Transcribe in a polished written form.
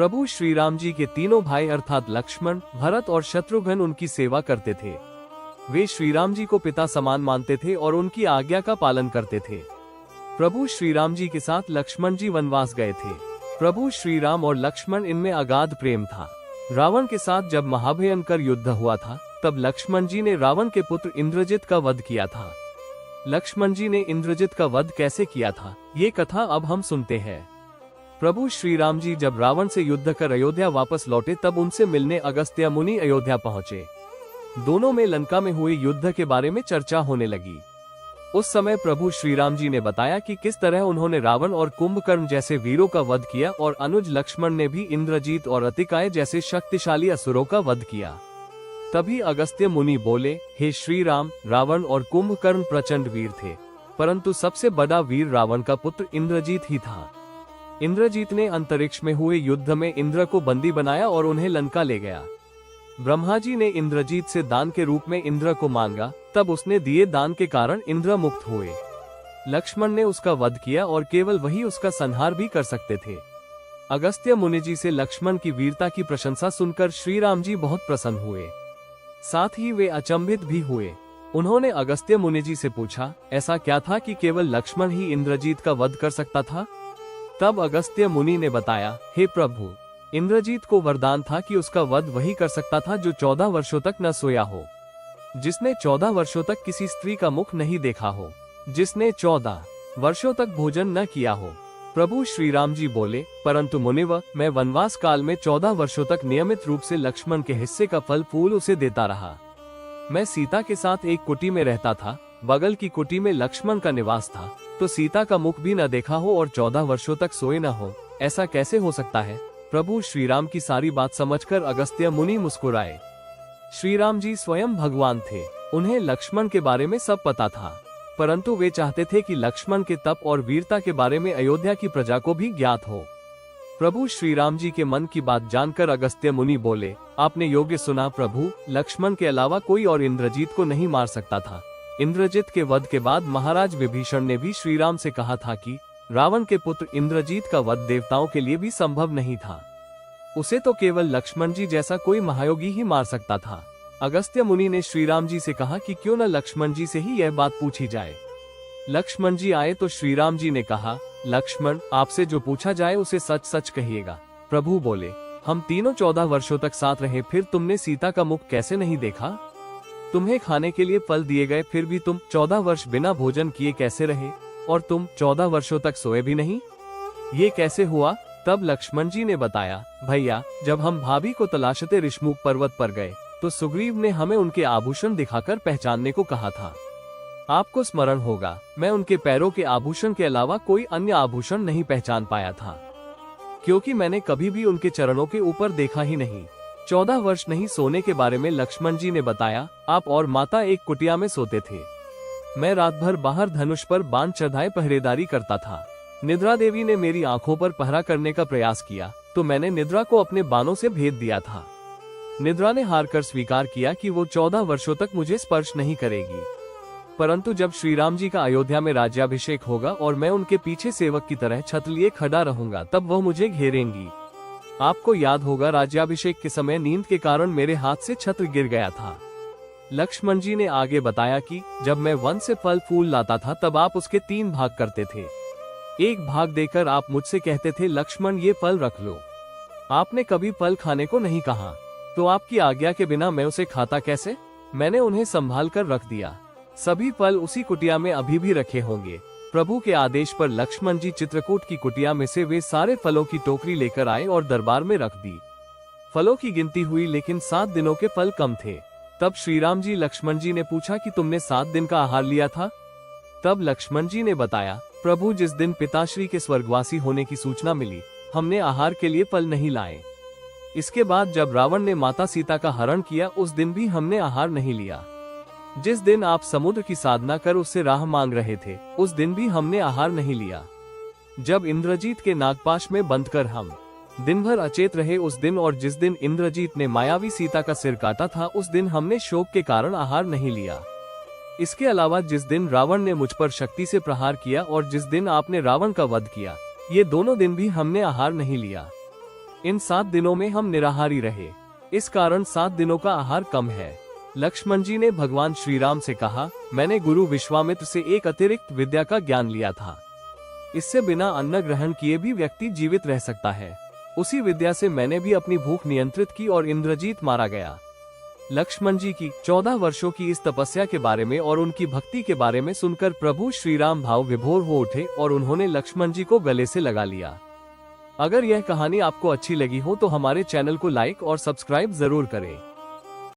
प्रभु श्री राम जी के तीनों भाई अर्थात लक्ष्मण, भरत और शत्रुघ्न उनकी सेवा करते थे। वे श्री राम जी को पिता समान मानते थे और उनकी आज्ञा का पालन करते थे। प्रभु श्री राम जी के साथ लक्ष्मण जी वनवास गए थे। प्रभु श्री राम और लक्ष्मण इनमें अगाध प्रेम था। रावण के साथ जब महाभयंकर युद्ध हुआ था, तब लक्ष्मण जी ने रावण के पुत्र इंद्रजित का वध किया था। लक्ष्मण जी ने इंद्रजित का वध कैसे किया था, ये कथा अब हम सुनते हैं। प्रभु श्री राम जी जब रावण से युद्ध कर अयोध्या वापस लौटे, तब उनसे मिलने अगस्त्य मुनि अयोध्या पहुंचे। दोनों में लंका में हुए युद्ध के बारे में चर्चा होने लगी। उस समय प्रभु श्री राम जी ने बताया कि किस तरह उन्होंने रावण और कुंभकर्ण जैसे वीरों का वध किया और अनुज लक्ष्मण ने भी इंद्रजीत और अतिकाय जैसे शक्तिशाली असुरों का वध किया। तभी अगस्त्य मुनि बोले, हे श्री राम, रावण और कुंभकर्ण प्रचंड वीर थे, परंतु सबसे बड़ा वीर रावण का पुत्र इंद्रजीत ही था। इंद्रजीत ने अंतरिक्ष में हुए युद्ध में इंद्र को बंदी बनाया और उन्हें लंका ले गया। ब्रह्मा जी ने इंद्रजीत से दान के रूप में इंद्र को मांगा, तब उसने दिए दान के कारण इंद्र मुक्त हुए। लक्ष्मण ने उसका वध किया और केवल वही उसका संहार भी कर सकते थे। अगस्त्य मुनि जी से लक्ष्मण की वीरता की प्रशंसा सुनकर श्री राम जी बहुत प्रसन्न हुए। साथ ही वे अचंभित भी हुए। उन्होंने अगस्त्य मुनि जी से पूछा, ऐसा क्या था कि केवल लक्ष्मण ही इंद्रजीत का वध कर सकता था? तब अगस्त्य मुनि ने बताया, हे प्रभु, इंद्रजीत को वरदान था कि उसका वध वही कर सकता था जो 14 वर्षों तक न सोया हो, जिसने 14 वर्षों तक किसी स्त्री का मुख नहीं देखा हो, जिसने 14 वर्षों तक भोजन न किया हो। प्रभु श्री राम जी बोले, परंतु मुनिवर, मैं वनवास काल में 14 वर्षों तक नियमित रूप से लक्ष्मण के हिस्से का फल फूल उसे देता रहा। मैं सीता के साथ एक कुटी में रहता था, बगल की कुटी में लक्ष्मण का निवास था, तो सीता का मुख भी न देखा हो और 14 वर्षों तक सोए न हो, ऐसा कैसे हो सकता है? प्रभु श्री राम की सारी बात समझकर अगस्त्य मुनि मुस्कुराए। श्री राम जी स्वयं भगवान थे, उन्हें लक्ष्मण के बारे में सब पता था, परंतु वे चाहते थे कि लक्ष्मण के तप और वीरता के बारे में अयोध्या की प्रजा को भी ज्ञात हो। प्रभु श्री राम जी के मन की बात जानकर अगस्त्य मुनि बोले, आपने योग्य सुना प्रभु, लक्ष्मण के अलावा कोई और इंद्रजीत को नहीं मार सकता था। इंद्रजीत के वध के बाद महाराज विभीषण ने भी श्री राम से कहा था कि रावण के पुत्र इंद्रजीत का वध देवताओं के लिए भी संभव नहीं था, उसे तो केवल लक्ष्मण जी जैसा कोई महायोगी ही मार सकता था। अगस्त्य मुनि ने श्री राम जी से कहा कि क्यों न लक्ष्मण जी से ही यह बात पूछी जाए। लक्ष्मण जी आए तो श्री राम जी ने कहा, लक्ष्मण, आपसे जो पूछा जाए उसे सच सच कहिएगा। प्रभु बोले, हम तीनों 14 वर्षों तक साथ रहे, फिर तुमने सीता का मुख कैसे नहीं देखा? तुम्हें खाने के लिए फल दिए गए, फिर भी तुम 14 वर्ष बिना भोजन किए कैसे रहे? और तुम 14 वर्षों तक सोए भी नहीं, ये कैसे हुआ? तब लक्ष्मण जी ने बताया, भैया, जब हम भाभी को तलाशते ऋषमुख पर्वत पर गए, तो सुग्रीव ने हमें उनके आभूषण दिखाकर पहचानने को कहा था। आपको स्मरण होगा, मैं उनके पैरों के आभूषण के अलावा कोई अन्य आभूषण नहीं पहचान पाया था, क्योंकि मैंने कभी भी उनके चरणों के ऊपर देखा ही नहीं। 14 वर्ष नहीं सोने के बारे में लक्ष्मण जी ने बताया, आप और माता एक कुटिया में सोते थे। मैं रात भर बाहर धनुष पर बाण चढ़ाए पहरेदारी करता था। निद्रा देवी ने मेरी आंखों पर पहरा करने का प्रयास किया, तो मैंने निद्रा को अपने बाणों से भेद दिया था। निद्रा ने हार कर स्वीकार किया कि वो 14 वर्षों तक मुझे स्पर्श नहीं करेगी, परंतु जब श्री राम जी का अयोध्या में राज्याभिषेक होगा और मैं उनके पीछे सेवक की तरह छत लिए खड़ा रहूंगा, तब वह मुझे घेरेंगी। आपको याद होगा, राज्याभिषेक के समय नींद के कारण मेरे हाथ से छत्र गिर गया था। लक्ष्मण जी ने आगे बताया कि जब मैं वन से फल फूल लाता था, तब आप उसके 3 भाग करते थे। एक भाग देकर आप मुझसे कहते थे, लक्ष्मण, ये फल रख लो। आपने कभी फल खाने को नहीं कहा, तो आपकी आज्ञा के बिना मैं उसे खाता कैसे? मैंने उन्हें संभाल कर रख दिया। सभी फल उसी कुटिया में अभी भी रखे होंगे। प्रभु के आदेश पर लक्ष्मण जी चित्रकूट की कुटिया में से वे सारे फलों की टोकरी लेकर आए और दरबार में रख दी। फलों की गिनती हुई, लेकिन 7 दिनों के फल कम थे। तब श्री राम जी लक्ष्मण जी ने पूछा कि तुमने 7 दिन का आहार लिया था? तब लक्ष्मण जी ने बताया, प्रभु, जिस दिन पिताश्री के स्वर्गवासी होने की सूचना मिली, हमने आहार के लिए फल नहीं लाए। इसके बाद जब रावण ने माता सीता का हरण किया, उस दिन भी हमने आहार नहीं लिया। जिस दिन आप समुद्र की साधना कर उससे राह मांग रहे थे, उस दिन भी हमने आहार नहीं लिया। जब इंद्रजीत के नागपाश में बंद कर हम दिन भर अचेत रहे, उस दिन, और जिस दिन इंद्रजीत ने मायावी सीता का सिर काटा था, उस दिन हमने शोक के कारण आहार नहीं लिया। इसके अलावा जिस दिन रावण ने मुझ पर शक्ति से प्रहार किया और जिस दिन आपने रावण का वध किया, ये दोनों दिन भी हमने आहार नहीं लिया। इन 7 दिनों में हम निराहारी रहे, इस कारण 7 दिनों का आहार कम है। लक्ष्मण जी ने भगवान श्री राम से कहा, मैंने गुरु विश्वामित्र से एक अतिरिक्त विद्या का ज्ञान लिया था। इससे बिना अन्न ग्रहण किए भी व्यक्ति जीवित रह सकता है। उसी विद्या से मैंने भी अपनी भूख नियंत्रित की और इंद्रजीत मारा गया। लक्ष्मण जी की 14 वर्षों की इस तपस्या के बारे में और उनकी भक्ति के बारे में सुनकर प्रभु श्री राम भाव विभोर हो उठे और उन्होंने लक्ष्मण जी को गले से लगा लिया। अगर यह कहानी आपको अच्छी लगी हो तो हमारे चैनल को लाइक और सब्सक्राइब जरूर करें।